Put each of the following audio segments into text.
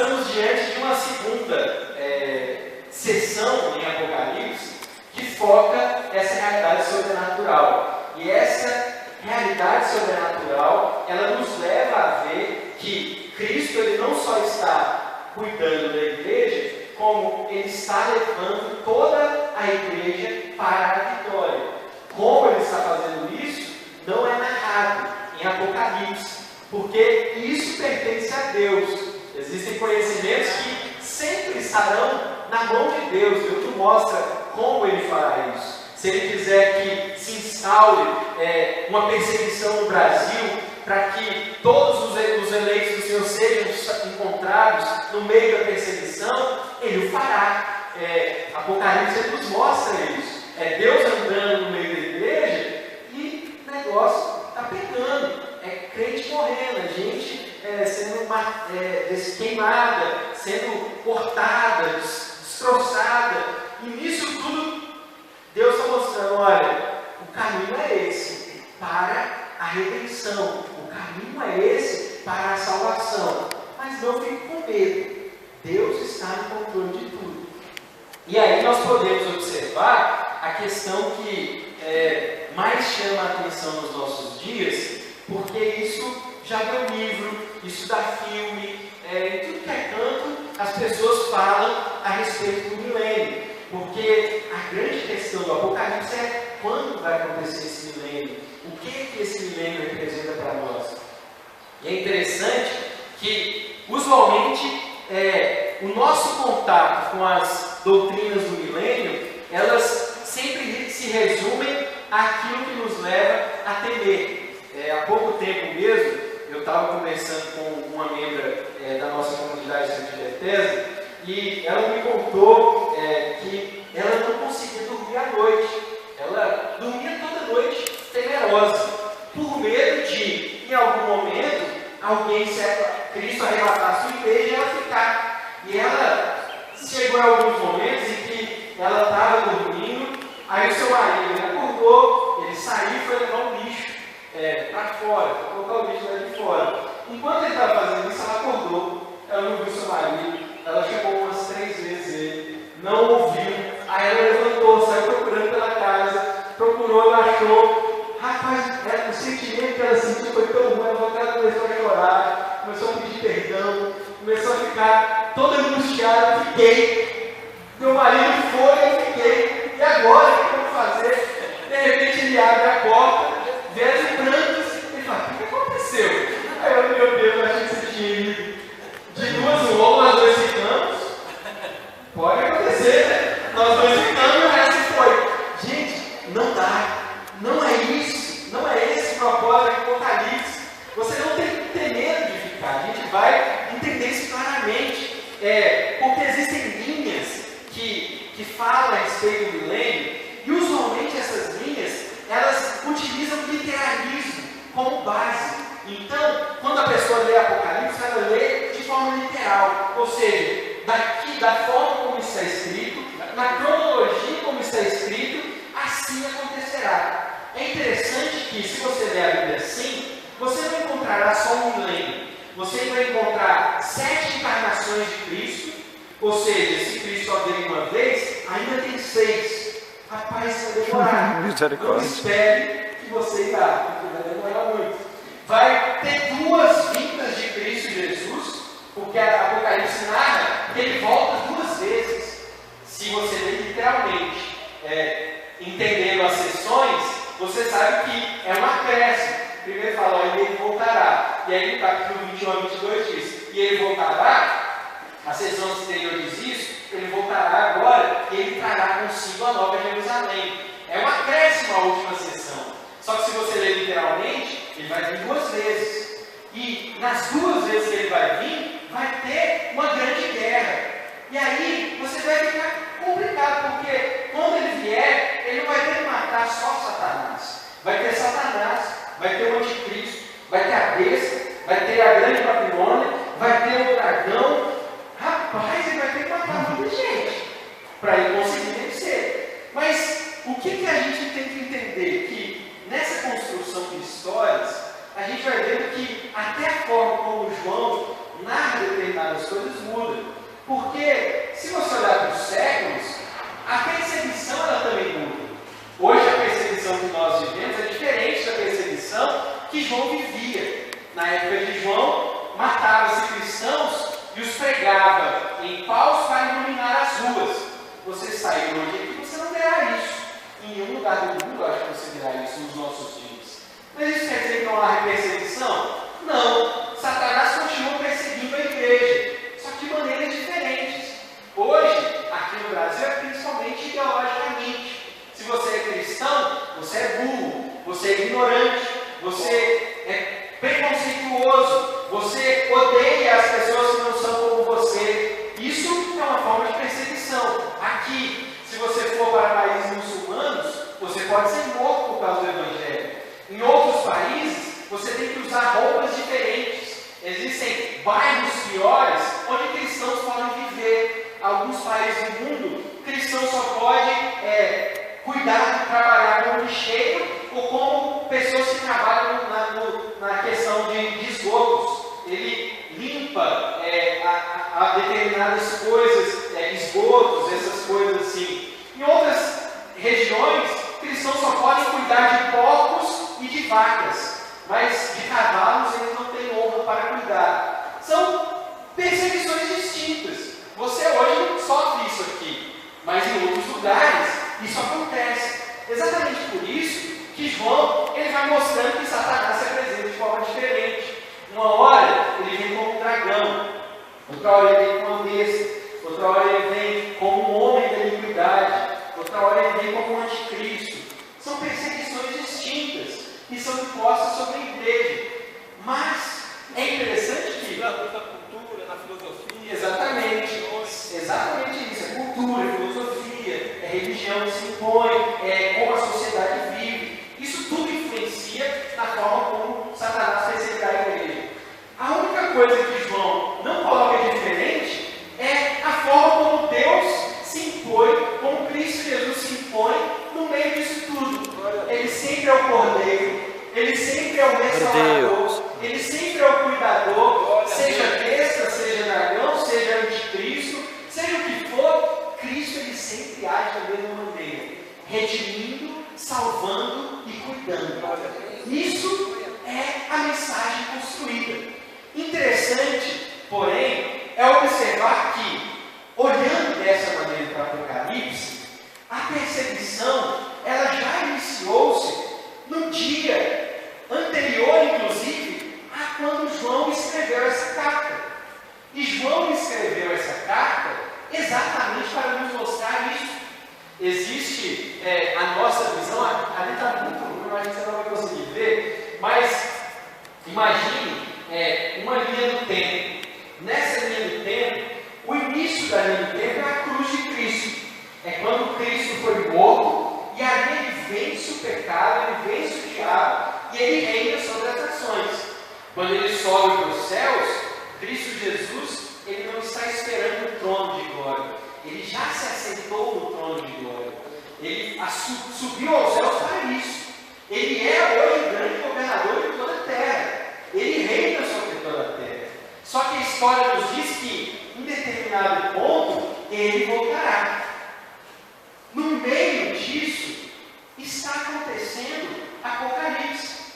estamos diante de uma segunda sessão em Apocalipse que foca essa realidade sobrenatural. E essa realidade sobrenatural, ela nos leva a ver que Cristo ele não só está cuidando da igreja, como ele está levando toda a igreja para a vitória. Como ele está fazendo isso, não é narrado em Apocalipse, porque isso pertence a Deus. Existem conhecimentos que sempre estarão na mão de Deus. Deus mostra como ele fará isso. Se ele quiser que se instaure uma perseguição no Brasil, para que todos os eleitos do Senhor sejam encontrados no meio da perseguição, ele o fará. Apocalipse nos mostra isso. É Deus andando no meio da igreja e o negócio está pegando. É crente morrendo, a gente sendo queimada, sendo cortada, destroçada. E nisso tudo, Deus está mostrando, olha, o caminho é esse para a redenção. O caminho é esse para a salvação. Mas não fique com medo. Deus está no controle de tudo. E aí nós podemos observar a questão que mais chama a atenção nos nossos dias, porque isso já deu livro, isso dá filme, em tudo que é canto, as pessoas falam a respeito do milênio. Porque a grande questão do Apocalipse é quando vai acontecer esse milênio, o que esse milênio representa para nós. E é interessante que, usualmente, o nosso contato com as doutrinas do milênio, elas sempre se resumem àquilo que nos leva a temer. Há pouco tempo mesmo, eu estava conversando com uma membra da nossa comunidade de Bethesda, e ela me contou que ela não conseguia dormir à noite. Ela dormia toda noite temerosa, por medo de, em algum momento, Cristo arrebatar sua igreja e ela ficar. E ela chegou em alguns momentos em que ela estava dormindo, aí o seu marido acordou, ele saiu e foi levar um lixo para fora, para colocar o lixo lá de fora. Enquanto ele estava fazendo isso, ela acordou, ela não viu seu marido, ela chamou umas 3 vezes ele, não ouviu, aí ela levantou, saiu procurando pela casa, procurou, achou. Rapaz, o sentimento que ela sentiu foi tão ruim, ela começou a chorar, começou a pedir perdão, começou a ficar toda angustiada. Eu fiquei, meu marido foi, eu fiquei, e agora o que eu vou fazer? De repente ele abre a porta, vê as prantos e fala: o que aconteceu? Aí eu, meu Deus, eu achei que você tinha ido de 2 em 1, ou nós 2 ficamos. Pode acontecer, né? Nós 2 ficamos e o resto foi. Gente, não dá. Não é isso, não é esse o propósito do Apocalipse. Você não tem que ter medo de ficar, a gente vai entender isso claramente. Porque existem linhas que falam a respeito do milênio, e usualmente essas linhas, elas utilizam literalismo como base. Então, quando a pessoa lê Apocalipse, ela lê de forma literal, ou seja, da forma como está escrito, na cronologia como está escrito, assim acontecerá. É interessante que, se você ler a Bíblia assim, você não encontrará só um milênio. Você vai encontrar 7 encarnações de Cristo, ou seja, se Cristo só veio uma vez, ainda tem 6. Rapaz, vai demorar. Não espere que você irá, porque vai demorar muito. Vai ter 2 vindas de Cristo Jesus, porque a Apocalipse narra que ele volta 2 vezes. Se você ler literalmente, entendendo as sessões, você sabe que é um acréscimo. Primeiro fala, ele voltará. E aí no capítulo 21 a 22 diz, e ele voltará, a sessão anterior diz isso, ele voltará agora e ele trará consigo a nova Jerusalém. É um acréscimo à última sessão. Só que se você ler literalmente, ele vai vir 2 vezes. E nas 2 vezes que ele vai vir, vai ter uma grande guerra. E aí você vai ficar complicado, porque quando ele vier, ele não vai ter que matar só Satanás. Vai ter Satanás, vai ter o anticristo, vai ter a besta, vai ter a grande Babilônia, vai ter o dragão. Rapaz, ele vai ter que matar muita gente para ele conseguir vencer. Mas o que a gente tem que entender? Que nessa construção de histórias, a gente vai vendo que até a forma como João narra determinadas coisas muda. usava em paus para iluminar as ruas. Você sair hoje aqui, você não verá isso. Em nenhum lugar do mundo, eu acho que você verá isso nos nossos dias. Mas isso quer dizer que não há perseguição? Não. Satanás continua perseguindo a igreja, só que de maneiras diferentes. Hoje, aqui no Brasil, é principalmente ideologicamente. Se você é cristão, você é burro, você é ignorante, você é preconceituoso, você odeia as pessoas que não são como você. Isso é uma forma de perseguição. Aqui, se você for para países muçulmanos, você pode ser morto por causa do Evangelho. Em outros países, você tem que usar roupas diferentes. Existem bairros piores onde cristãos podem viver. Alguns países do mundo, cristãos só podem cuidar de trabalhar como lixeiro ou como pessoas que trabalham na questão de esgotos. Ele limpa a determinadas coisas, esgotos, essas coisas assim. Em outras regiões, cristãos só podem cuidar de porcos e de vacas, mas de cavalos eles não têm honra para cuidar. São perseguições distintas. Você hoje não sofre isso aqui, mas em outros lugares isso acontece. Exatamente por isso que João ele vai mostrando que Satanás se apresenta de forma diferente. Uma hora ele vem como um dragão, outra hora ele vem como uma besta, outra hora ele vem como um homem da iniquidade, outra hora ele vem como um anticristo. São perseguições distintas que são impostas sobre a igreja. Mas é interessante que na cultura, na filosofia, exatamente isso, é cultura, é filosofia, é religião que se impõe, é como a sociedade vive. Isso tudo influencia na forma como Satanás perseguirá a igreja. A única coisa que João não coloca diferente é a forma como Deus se impõe, como Cristo Jesus se impõe no meio disso tudo. Ele sempre é o cordeiro, ele sempre é o restaurador, ele sempre é o cuidador, seja besta, seja dragão, seja anticristo, seja o que for, Cristo ele sempre age da mesma maneira, redimindo, salvando e cuidando. Isso é a mensagem construída. Interessante, porém, é observar que, olhando dessa maneira para o Apocalipse, a perseguição ela já iniciou-se no dia anterior, inclusive, a quando João escreveu essa carta. E João escreveu essa carta exatamente para nos mostrar isso. Existe a nossa visão, ali está muito ruim, acho que você não vai conseguir ver, mas imagine uma linha do tempo. Nessa linha do tempo, o início da linha do tempo é a cruz de Cristo. É quando Cristo foi morto e ali ele vence o pecado, ele vence o diabo e ele reina sobre as nações. Quando ele sobe para os céus, Cristo Jesus, ele não está esperando o trono de glória. Ele já se assentou no trono de glória. Ele subiu aos céus para isso. Ele é hoje o grande governador de toda a terra. Ele reina sobre toda a terra. Só que a história nos diz que, em determinado ponto, ele voltará. No meio disso, está acontecendo Apocalipse.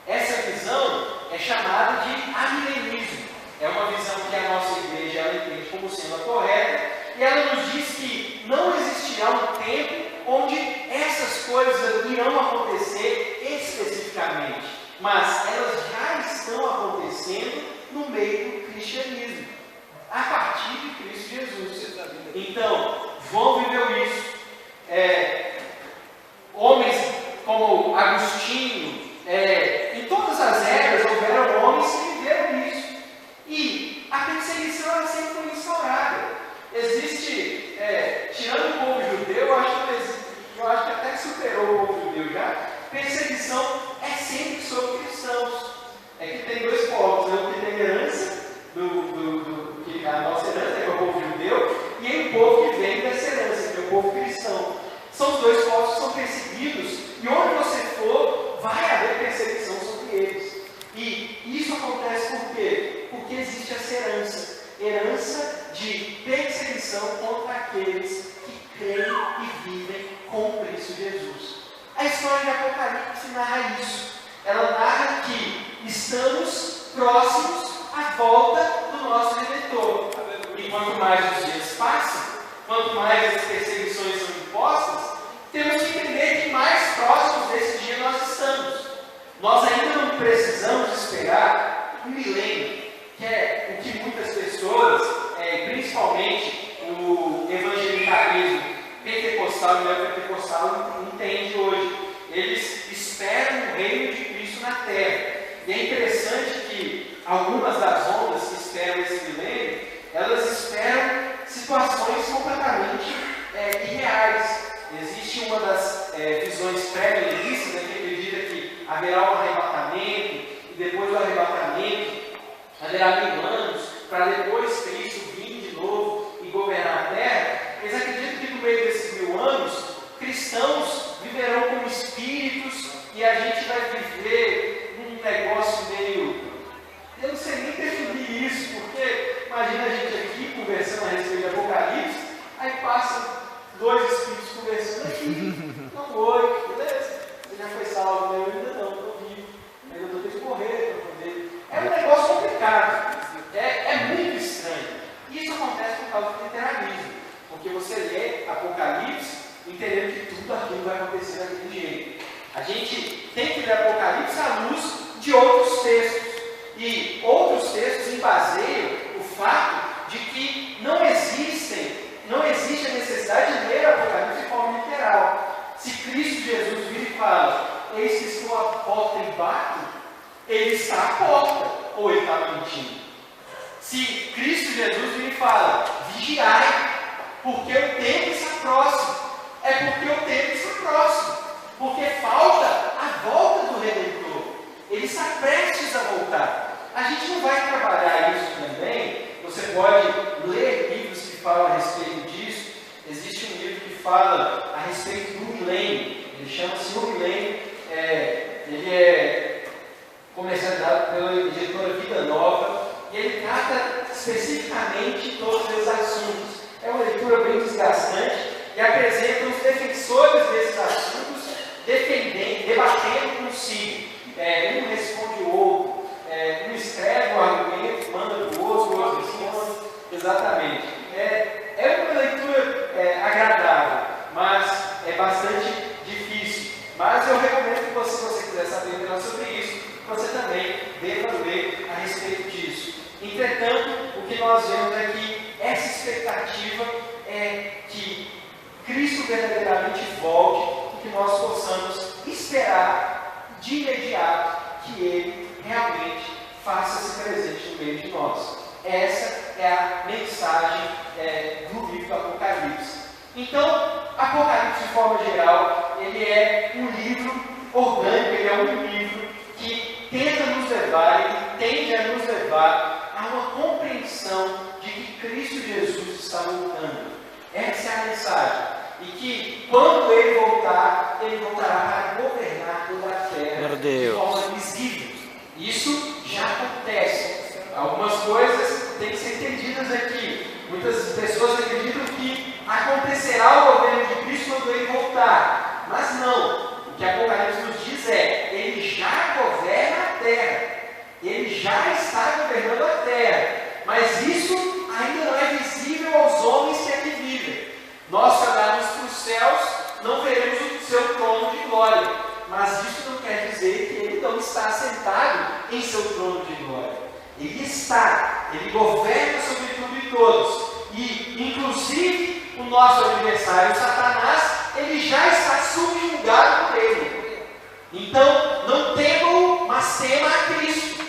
Essa visão é chamada de amilenismo. É uma visão que a nossa igreja ela entende como sendo a correta, e ela nos diz que não existirá um tempo onde essas coisas irão acontecer especificamente, mas elas já estão acontecendo no meio do cristianismo, a partir de Cristo Jesus. Então, João viveu isso. Homens como Agostinho, em todas as eras houveram homens que viveram isso. E a perseguição ela sempre foi instaurada. Existe, tirando o povo judeu, eu acho que até superou o povo judeu já, perseguição é sempre sobre cristãos. É que tem dois povos, né? O que tem herança, que a nossa herança é o povo judeu, e o povo que vem dessa herança, que é o povo cristão. São os dois povos que são perseguidos, e onde você for, vai haver perseguição sobre eles. E isso acontece por quê? Porque existe essa herança de perseguição contra aqueles que creem e vivem com Cristo Jesus. A história de Apocalipse narra isso. Ela narra que estamos próximos à volta do nosso Redentor. E quanto mais os dias passam, quanto mais as perseguições são impostas, temos que entender que mais próximos desse dia nós estamos. Nós ainda não precisamos esperar um milênio, que é o que muitas pessoas, principalmente o evangelicalismo pentecostal e neopentecostal, entende hoje. Eles esperam o reino de Cristo na terra. E é interessante que algumas das ondas que esperam esse milênio, elas esperam situações completamente irreais. Existe uma das visões pré-milenistas, que acredita que haverá um arrebatamento, e depois do arrebatamento haverá 1000 anos, para depois Cristo vir de novo e governar a terra. Eles acreditam que no meio desses 1000 anos, cristãos viverão como espíritos e a gente vai viver um negócio meio... Eu não sei nem definir isso, porque imagina a gente aqui conversando a respeito de Apocalipse, aí passam 2 espíritos conversando aqui. Não, oi, beleza? Você já foi salvo? Eu ainda não, estou vivo. Ainda estou tendo que morrer para poder... É um negócio complicado. É muito estranho. Isso acontece por causa do literalismo. Porque você lê Apocalipse entendendo que tudo aquilo vai acontecer daquele jeito. A gente tem que ler Apocalipse à luz de outros textos. E outros textos embaseiam o fato de que não existe a necessidade de ler Apocalipse de forma literal. Se Cristo Jesus vir e fala, eis que estou à porta e bato, ele está à porta, ou ele está mentindo. Se Cristo Jesus vir e fala, vigiai, porque o tempo está próximo, é porque o tempo está próximo, porque falta a volta do Redentor, ele está prestes a voltar. A gente não vai trabalhar isso também. Você pode ler livros que falam a respeito disso. Existe um livro que fala a respeito do milênio, ele chama-se O Milênio, ele é comercializado pela editora Vida Nova, e ele trata especificamente todos esses assuntos. É uma leitura bem desgastante e apresenta os defensores desses assuntos debatendo consigo. Um responde o outro, um escreve um argumento, manda para o outro responde. Exatamente. É uma leitura agradável, mas é bastante difícil. Mas eu recomendo que se você quiser saber melhor sobre isso, você também deva ler a respeito disso. Entretanto, o que nós vemos é que essa expectativa é que Cristo verdadeiramente volte e que nós possamos esperar de imediato que Ele realmente faça-se presente no meio de nós. Essa é a mensagem do livro do Apocalipse. Então, Apocalipse, de forma geral, ele é um livro orgânico, ele é um livro que tenta nos levar, ele tende a nos levar a uma compreensão de que Cristo Jesus está voltando. Essa é a mensagem. E que, quando Ele voltar, Ele voltará para governar toda a terra de forma visível. Isso já acontece. Algumas coisas têm que ser entendidas aqui. Muitas pessoas acreditam que acontecerá o governo de Cristo quando Ele voltar. Mas não. O que Apocalipse nos diz Ele já governa a terra. Ele já está governando a terra. Mas isso ainda não é visível aos homens que aqui vivem. Nós, se olharmos para os céus, não veremos o seu trono de glória. Mas isso não quer dizer que Ele não está sentado em seu trono de glória. Ele está, Ele governa sobre tudo e todos. E, inclusive, o nosso adversário, Satanás, ele já está subjugado por Ele. Então, não temam, mas tema a Cristo.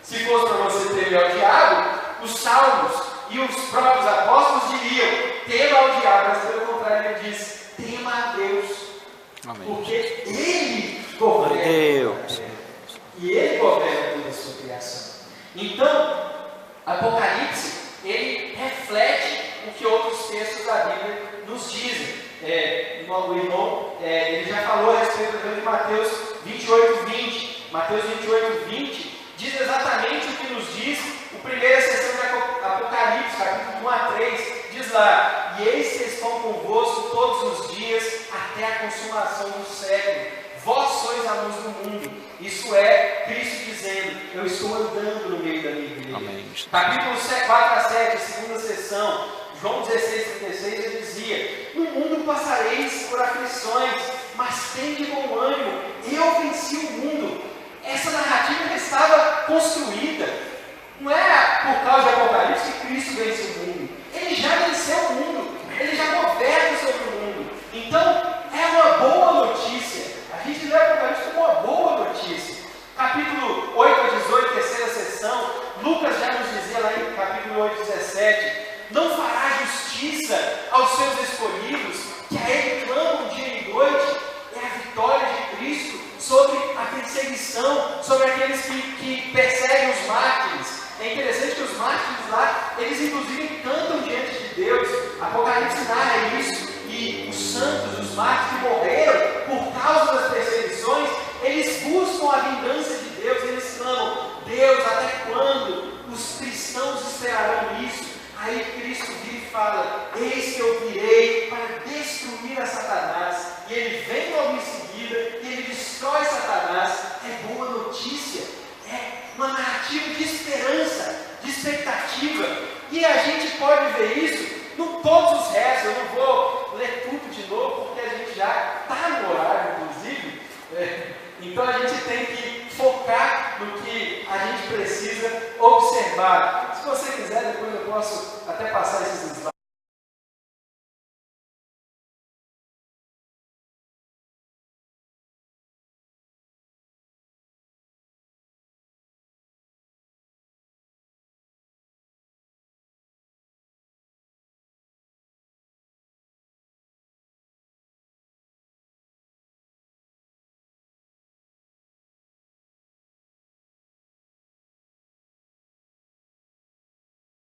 Se fosse para você temer ao diabo, os salmos e os próprios apóstolos diriam, tema ao diabo, mas pelo contrário ele diz, tema a Deus. Amém. Porque Ele governa Deus. E Ele governa toda a sua criação. Então, Apocalipse, ele reflete o que outros textos da Bíblia nos dizem. O irmão, ele já falou a respeito de Mateus 28:20. Mateus 28:20 diz exatamente o que nos diz a primeira sessão de Apocalipse, capítulo 1 a 3, diz lá, e eis que estão convosco todos os dias até a consumação do século. vós sois a luz do mundo. Isso é Cristo dizendo, eu estou andando no meio da minha igreja. Amém. Capítulo 4 a 7, segunda sessão, João 16:36, ele dizia, no mundo passareis por aflições, mas tende bom ânimo, eu venci o mundo. Essa narrativa já estava construída. Não é por causa de Apocalipse que Cristo vence o mundo. Ele já venceu o mundo. Ele já governa sobre o mundo. Então, é uma boa notícia. A gente lê Apocalipse como uma boa notícia. Capítulo 8 a 18, terceira sessão, Lucas já nos dizia lá em capítulo 8, 17, não fará justiça aos seus escolhidos, que a ele clamam dia e noite. É a vitória de Cristo sobre a perseguição, sobre aqueles que perseguem os mártires. É interessante que os mártires lá, eles inclusive cantam diante de Deus. Apocalipse narra isso. E os santos, os mártires que morreram por causa das perseguições, eles buscam a vingança de Deus. Eles clamam, Deus, até quando os cristãos esperarão isso? Aí Cristo vira e fala, eis que eu virei para destruir a Satanás. E ele vem logo em seguida e ele destrói Satanás. É boa notícia. É uma narrativa de esperança, de expectativa. E a gente pode ver isso em todos os restos. Eu não vou ler tudo de novo, porque a gente já está no horário, inclusive. Então a gente tem que focar no que a gente precisa observar. Se você quiser, depois eu posso até passar esses slides.